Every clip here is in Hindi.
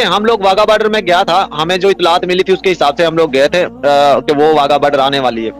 देखिए हम लोग वाघा बॉर्डर में गया था, हमें जो इतलात मिली थी उसके हिसाब से हम लोग गए थे कि वो वाघा बॉर्डर आने वाली है।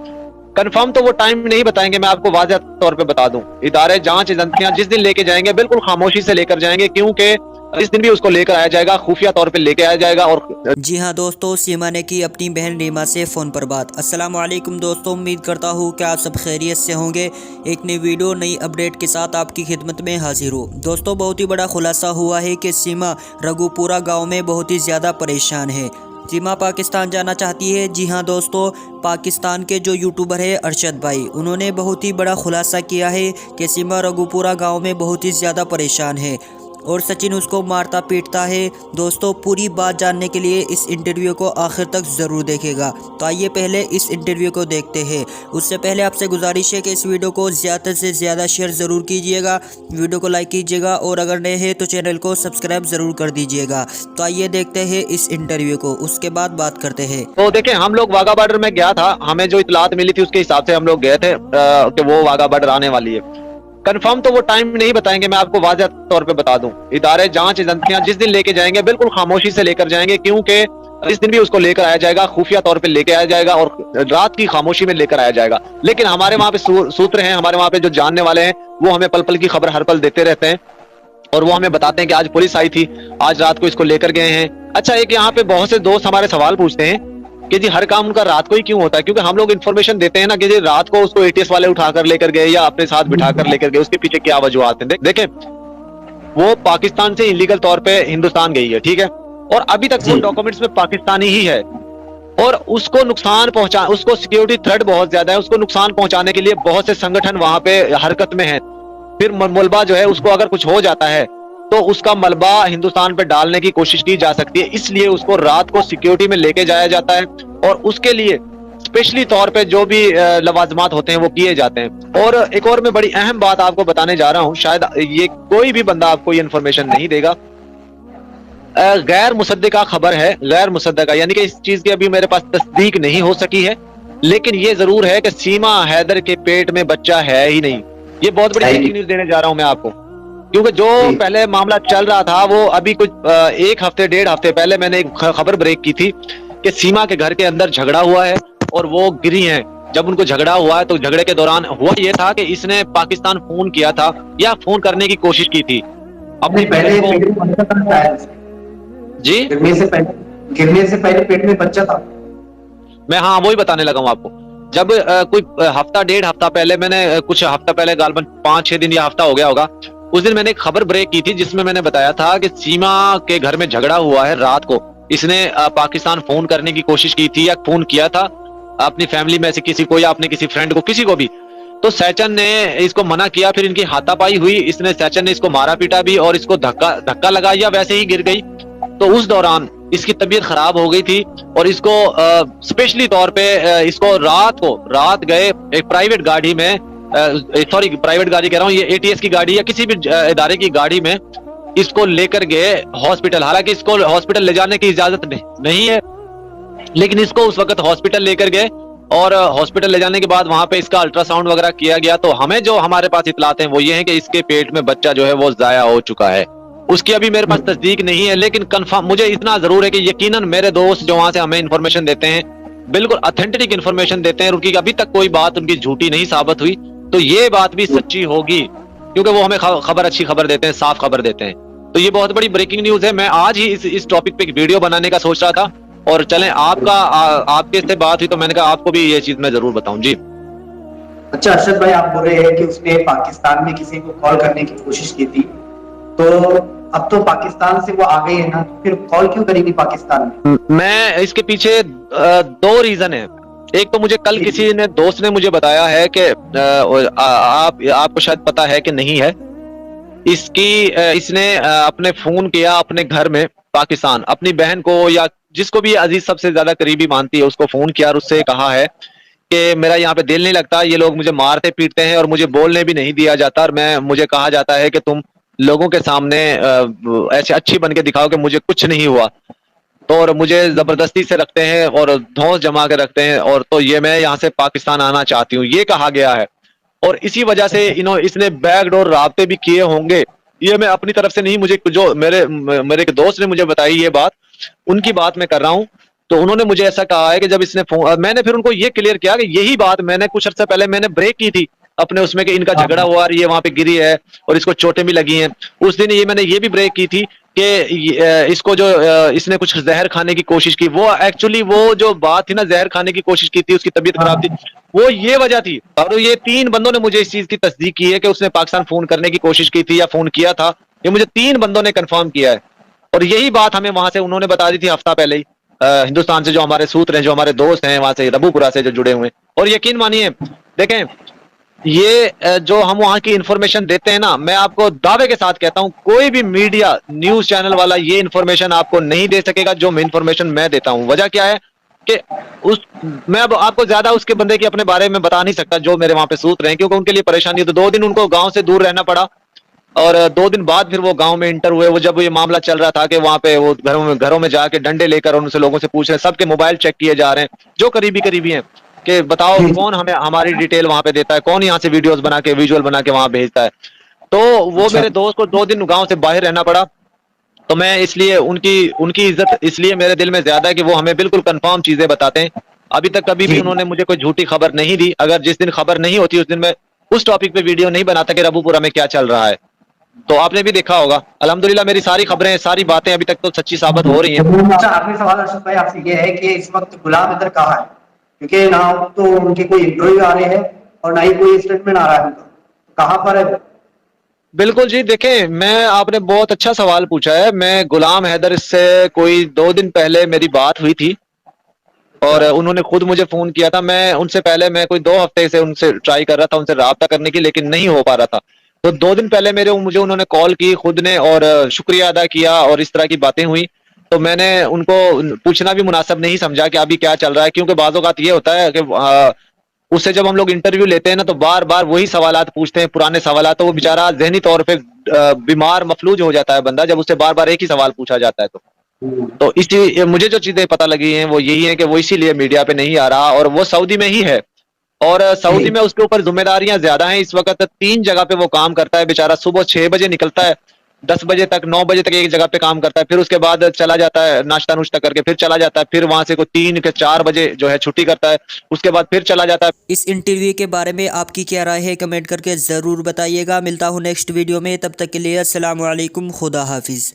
कंफर्म तो वो टाइम नहीं बताएंगे, मैं आपको वाज़ेह तौर पे बता दूं। इदारे जांच एजेंसियां जिस दिन लेके जाएंगे बिल्कुल खामोशी से लेकर जाएंगे, क्योंकि इस दिन भी उसको लेकर आया जाएगा, खुफिया तौर पे लेके आया जाएगा। और जी हाँ दोस्तों, सीमा ने की अपनी बहन रीमा से फ़ोन पर बात। अस्सलाम वालेकुम दोस्तों, उम्मीद करता हूँ कि आप सब खैरियत से होंगे। एक नई वीडियो नई अपडेट के साथ आपकी खिदमत में हाजिर हूँ। दोस्तों बहुत ही बड़ा खुलासा हुआ है कि सीमा रघुपुरा गांव में बहुत ही ज़्यादा परेशान है। सीमा पाकिस्तान जाना चाहती है। जी हाँ दोस्तों, पाकिस्तान के जो यूट्यूबर है अरशद भाई, उन्होंने बहुत ही बड़ा खुलासा किया है कि सीमा रघुपुरा गांव में बहुत ही ज़्यादा परेशान है और सचिन उसको मारता पीटता है। दोस्तों पूरी बात जानने के लिए इस इंटरव्यू को आखिर तक ज़रूर देखेगा। तो आइए पहले इस इंटरव्यू को देखते हैं। उससे पहले आपसे गुजारिश है कि इस वीडियो को ज़्यादा से ज़्यादा शेयर ज़रूर कीजिएगा, वीडियो को लाइक कीजिएगा और अगर नए हैं तो चैनल को सब्सक्राइब ज़रूर कर दीजिएगा। तो आइए देखते हैं इस इंटरव्यू को, उसके बाद बात करते हैं। तो देखिए हम लोग वाघा बॉर्डर में गया था, हमें जो इतलात मिली थी उसके हिसाब से हम लोग गए थे कि वो वाघा बॉर्डर आने वाली है। कंफर्म तो वो टाइम नहीं बताएंगे, मैं आपको वाज़ेह तौर पे बता दूं। इदारे जांच एजेंसियां जिस दिन लेके जाएंगे बिल्कुल खामोशी से लेकर जाएंगे, क्योंकि इस दिन भी उसको लेकर आया जाएगा, खुफिया तौर पे लेके आया जाएगा और रात की खामोशी में लेकर आया जाएगा। लेकिन हमारे वहाँ पे सूत्र हैं, हमारे वहाँ पे जो जानने वाले हैं वो हमें पल पल की खबर हर पल देते रहते हैं और वो हमें बताते हैं कि आज पुलिस आई थी, आज रात को इसको लेकर गए हैं। अच्छा, एक यहाँ पे बहुत से दोस्त हमारे सवाल पूछते हैं कि जी हर काम उनका रात को ही क्यों होता है, क्योंकि हम लोग इन्फॉर्मेशन देते हैं ना कि जी रात को उसको एटीएस वाले उठाकर लेकर गए या अपने साथ बिठाकर लेकर गए, उसके पीछे क्या वजूहत हैं। देखें वो पाकिस्तान से इलीगल तौर पे हिंदुस्तान गई है, ठीक है, और अभी तक वो डॉक्यूमेंट्स में पाकिस्तानी ही है और उसको नुकसान पहुंचा, उसको सिक्योरिटी थ्रेट बहुत ज्यादा है, उसको नुकसान पहुंचाने के लिए बहुत से संगठन वहां पे हरकत में हैं। फिर मलबा जो है उसको अगर कुछ हो जाता है तो उसका मलबा हिंदुस्तान पे डालने की कोशिश की जा सकती है, इसलिए उसको रात को सिक्योरिटी में लेके जाया जाता है और उसके लिए स्पेशली तौर पे जो भी लवाजमात होते हैं वो किए जाते हैं। और एक और मैं बड़ी अहम बात आपको बताने जा रहा हूँ, शायद ये कोई भी बंदा आपको ये इन्फॉर्मेशन नहीं देगा। गैर मुसद्दका खबर है, गैर मुसद्दका यानी कि इस चीज की अभी मेरे पास तस्दीक नहीं हो सकी है, लेकिन ये जरूर है कि सीमा हैदर के पेट में बच्चा है ही नहीं। ये बहुत बड़ी ब्रेकिंग न्यूज देने जा रहा हूं मैं आपको, क्योंकि जो पहले मामला चल रहा था वो अभी कुछ एक हफ्ते डेढ़ हफ्ते पहले मैंने एक खबर ब्रेक की थी कि सीमा के घर के अंदर झगड़ा हुआ है और वो गिरी हैं। जब उनको झगड़ा हुआ है तो झगड़े के दौरान हुआ ये था कि इसने पाकिस्तान फोन किया था या फोन करने की कोशिश की थी अपनी बहन को। जी, गिरने से पहले पेट में बच्चा था। मैं हाँ वही बताने लगा हूँ आपको। जब कोई हफ्ता डेढ़ हफ्ता पहले, मैंने कुछ हफ्ता पहले गालबन 5-6 दिन या हफ्ता हो गया होगा, उस दिन मैंने एक खबर ब्रेक की थी जिसमें मैंने बताया था कि सीमा के घर में झगड़ा हुआ है रात को। इसने पाकिस्तान फोन करने की कोशिश की थी या फोन किया था अपनी फैमिली में से किसी को या अपने किसी फ्रेंड को, किसी को भी, तो सैचन ने इसको मना किया। फिर इनकी हाथापाई हुई, इसने सैचन ने इसको मारा पीटा भी और इसको धक्का लगा या वैसे ही गिर गई। तो उस दौरान इसकी तबीयत खराब हो गई थी और इसको स्पेशली तौर पे इसको रात गए एक प्राइवेट गाड़ी में, सॉरी प्राइवेट गाड़ी कह रहा हूँ, ये एटीएस की गाड़ी या किसी भी इदारे की गाड़ी में इसको लेकर गए हॉस्पिटल। हालांकि इसको हॉस्पिटल ले जाने की इजाजत नहीं है, लेकिन इसको उस वक्त हॉस्पिटल लेकर गए और हॉस्पिटल ले जाने के बाद वहां पे इसका अल्ट्रासाउंड वगैरह किया गया। तो हमें जो हमारे पास इतलात हैं वो ये है कि इसके पेट में बच्चा जो है वो जाया हो चुका है। उसकी अभी मेरे पास तस्दीक नहीं है, लेकिन कंफर्म मुझे इतना जरूर है कि यकीनन मेरे दोस्त जो वहां से हमें इन्फॉर्मेशन देते हैं बिल्कुल ऑथेंटिक इन्फॉर्मेशन देते हैं, उनकी अभी तक कोई बात उनकी झूठी नहीं साबित हुई, तो ये बात भी सच्ची होगी क्योंकि वो हमें खबर अच्छी खबर देते हैं, साफ खबर देते हैं। तो ये बहुत बड़ी ब्रेकिंग न्यूज है। मैं आज ही इस टॉपिक पे एक वीडियो बनाने का सोच रहा था और चलें आपके से बात हुई तो मैंने कहा आपको भी ये चीज मैं जरूर बताऊं। जी अच्छा अरशद भाई, आप बोल रहे हैं कि उसने पाकिस्तान में किसी को कॉल करने की कोशिश की थी, तो अब तो पाकिस्तान से वो आ गई है ना, तो फिर कॉल क्यों करेगी पाकिस्तान में? मैं इसके पीछे 2 रीजन है। एक तो मुझे कल किसी ने दोस्त ने मुझे बताया है कि आपको शायद पता है कि नहीं है, इसने अपने फोन किया अपने घर में पाकिस्तान, अपनी बहन को या जिसको भी अजीज सबसे ज्यादा करीबी मानती है उसको फोन किया और उससे कहा है कि मेरा यहाँ पे दिल नहीं लगता, ये लोग मुझे मारते पीटते हैं और मुझे बोलने भी नहीं दिया जाता और मुझे कहा जाता है कि तुम लोगों के सामने ऐसे अच्छी बन के दिखाओ कि मुझे कुछ नहीं हुआ, तो और मुझे जबरदस्ती से रखते हैं और धौंस जमा के रखते हैं, और तो ये मैं यहाँ से पाकिस्तान आना चाहती हूँ, ये कहा गया है। और इसी वजह से इसने बैकडोर राब्ते भी किए होंगे ये मैं अपनी तरफ से नहीं, मुझे जो मेरे एक दोस्त ने मुझे बताई ये बात, उनकी बात मैं कर रहा हूँ। तो उन्होंने मुझे ऐसा कहा है कि जब इसने फोन, मैंने फिर उनको ये क्लियर किया कि यही बात मैंने कुछ अर्सा पहले मैंने ब्रेक की थी अपने उसमें, कि इनका झगड़ा हुआ और ये वहां पे गिरी है और इसको चोटें भी लगी हैं। उस दिन ये मैंने ये भी ब्रेक की थी कि इसको जो इसने कुछ जहर खाने की कोशिश की, वो एक्चुअली वो जो बात थी ना, जहर खाने की कोशिश की थी, उसकी तबीयत खराब थी, वो ये वजह थी। और ये 3 बंदों ने मुझे इस चीज की तस्दीक की है कि उसने पाकिस्तान फोन करने की कोशिश की थी या फोन किया था। ये मुझे 3 बंदों ने कंफर्म किया है और यही बात हमें वहां से उन्होंने बता दी थी हफ्ता पहले ही। हिंदुस्तान से जो हमारे सूत्र हैं, जो हमारे दोस्त हैं वहां से रबूपुरा से जो जुड़े हुए हैं, और यकीन मानिए देखें, ये जो हम वहां की इंफॉर्मेशन देते हैं ना, मैं आपको दावे के साथ कहता हूं कोई भी मीडिया न्यूज चैनल वाला ये इंफॉर्मेशन आपको नहीं दे सकेगा जो इंफॉर्मेशन मैं देता हूं। वजह क्या है कि मैं अब आपको ज्यादा उसके बंदे के अपने बारे में बता नहीं सकता जो मेरे वहां पे सूत्र हैं, क्योंकि उनके लिए परेशानी है। तो 2 दिन उनको गांव से दूर रहना पड़ा और 2 दिन बाद फिर वो गांव में इंटर हुए। वो जब ये मामला चल रहा था कि वहां पे वो घरों में जाके डंडे लेकर उनसे लोगों से पूछ रहे हैं, सबके मोबाइल चेक किए जा रहे हैं जो करीबी हैं कि बताओ कौन हमें हमारी डिटेल वहां पे देता है, कौन यहाँ से वीडियोस बना के विजुअल बना के वहां भेजता है। तो वो मेरे दोस्त को 2 दिन गांव से बाहर रहना पड़ा। तो मैं इसलिए उनकी इज्जत इसलिए मेरे दिल में ज्यादा है कि वो हमें बिल्कुल कंफर्म चीजें बताते हैं। अभी तक कभी भी उन्होंने मुझे कोई झूठी खबर नहीं दी। अगर जिस दिन खबर नहीं होती उस दिन मैं उस टॉपिक पे वीडियो नहीं बनाता कि रबूपुरा में क्या चल रहा है। तो आपने भी देखा होगा, अल्हम्दुलिल्लाह मेरी सारी खबरें, सारी बातें अभी तक तो सच्ची साबित हो रही हैं। अच्छा, आखिरी सवाल अरशद भाई आपसे ये है कि इस वक्त गुलाम इधर कहाँ है, क्योंकि ना तो उनके कोई इंटरव्यू आ रहे हैं और ना ही कोई स्टेटमेंट आ रहा है उनका, कहाँ पर है वो? बिल्कुल जी, देखें मैं, आपने बहुत अच्छा सवाल पूछा है। मैं गुलाम हैदर से कोई 2 दिन पहले मेरी बात हुई थी और उन्होंने खुद मुझे फोन किया था। मैं उनसे पहले मैं कोई 2 हफ्ते से उनसे ट्राई कर रहा था उनसे राब्ता करने की, लेकिन नहीं हो पा रहा था। तो 2 दिन पहले मुझे उन्होंने कॉल की खुद ने और शुक्रिया अदा किया और इस तरह की बातें हुई। तो मैंने उनको पूछना भी मुनासिब नहीं समझा कि अभी क्या चल रहा है, क्योंकि बाज़ औक़ात ये होता है कि उससे जब हम लोग इंटरव्यू लेते हैं ना तो बार बार वही सवालात पूछते हैं, पुराने सवालात। तो वो बेचारा ज़हनी तौर पे बीमार मफलूज हो जाता है बंदा, जब उससे बार बार एक ही सवाल पूछा जाता है। तो इसी मुझे जो चीजें पता लगी हैं वो यही है कि वो इसीलिए मीडिया पे नहीं आ रहा और वो सऊदी में ही है। और सऊदी में उसके ऊपर जिम्मेदारियां ज्यादा हैं। इस वक्त 3 जगह पे वो काम करता है बेचारा। सुबह 6 बजे निकलता है, 10 बजे तक 9 बजे तक एक जगह पे काम करता है, फिर उसके बाद चला जाता है नाश्ता नुश्ता करके, फिर चला जाता है, फिर वहां से कोई 3 के 4 बजे जो है छुट्टी करता है, उसके बाद फिर चला जाता है। इस इंटरव्यू के बारे में आपकी क्या राय है कमेंट करके ज़रूर बताइएगा। मिलता हूँ नेक्स्ट वीडियो में, तब तक के लिए अस्सलाम वालेकुम, खुदा हाफिज़।